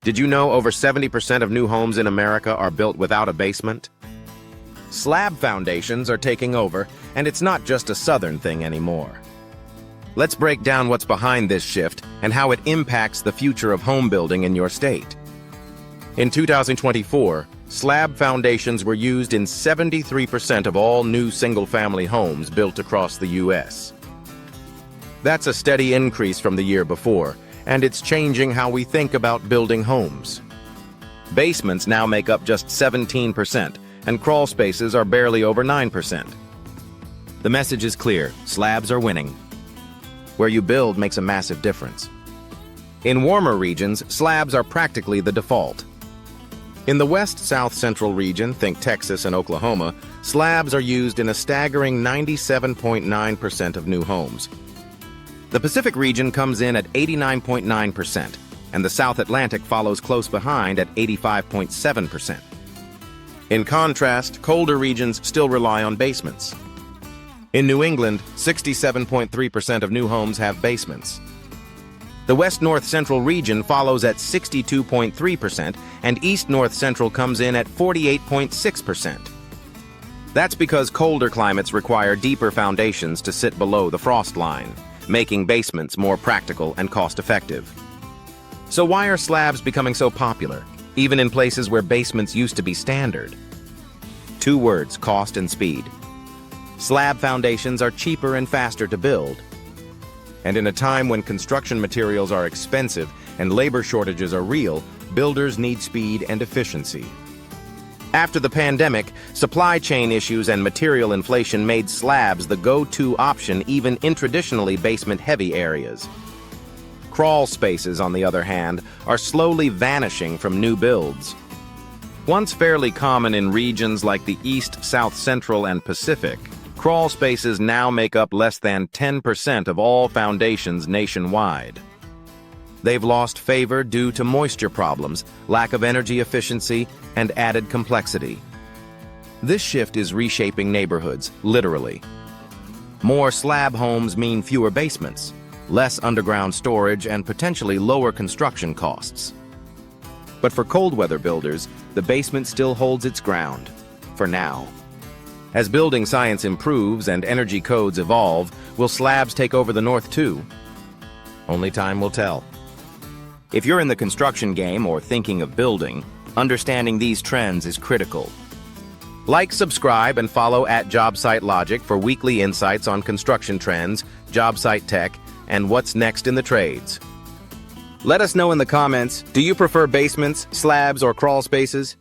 Did you know over 70% of new homes in America are built without a basement? Slab foundations are taking over, and it's not just a southern thing anymore. Let's break down what's behind this shift and how it impacts the future of home building in your state. In 2024, slab foundations were used in 73% of all new single-family homes built across the U.S. That's a steady increase from the year before, and it's changing how we think about building homes. Basements now make up just 17%, and crawl spaces are barely over 9%. The message is clear: slabs are winning. Where you build makes a massive difference. In warmer regions, slabs are practically the default. In the west-south central region, think Texas and Oklahoma, slabs are used in a staggering 97.9% of new homes. The Pacific region comes in at 89.9%, and the South Atlantic follows close behind at 85.7%. In contrast, colder regions still rely on basements. In New England, 67.3% of new homes have basements. The West-North Central region follows at 62.3%, and East-North Central comes in at 48.6%. That's because colder climates require deeper foundations to sit below the frost line, making basements more practical and cost-effective. So why are slabs becoming so popular, even in places where basements used to be standard? Two words: cost and speed. Slab foundations are cheaper and faster to build. And in a time when construction materials are expensive and labor shortages are real, builders need speed and efficiency. After the pandemic, supply chain issues and material inflation made slabs the go-to option even in traditionally basement-heavy areas. Crawl spaces, on the other hand, are slowly vanishing from new builds. Once fairly common in regions like the East, South Central, and Pacific, crawl spaces now make up less than 10% of all foundations nationwide. They've lost favor due to moisture problems, lack of energy efficiency, and added complexity. This shift is reshaping neighborhoods, literally. More slab homes mean fewer basements, less underground storage, and potentially lower construction costs. But for cold weather builders, the basement still holds its ground, for now. As building science improves and energy codes evolve, will slabs take over the North too? Only time will tell. If you're in the construction game or thinking of building, understanding these trends is critical. Like, subscribe, and follow at JobsiteLogic for weekly insights on construction trends, job site tech, and what's next in the trades. Let us know in the comments, do you prefer basements, slabs, or crawl spaces?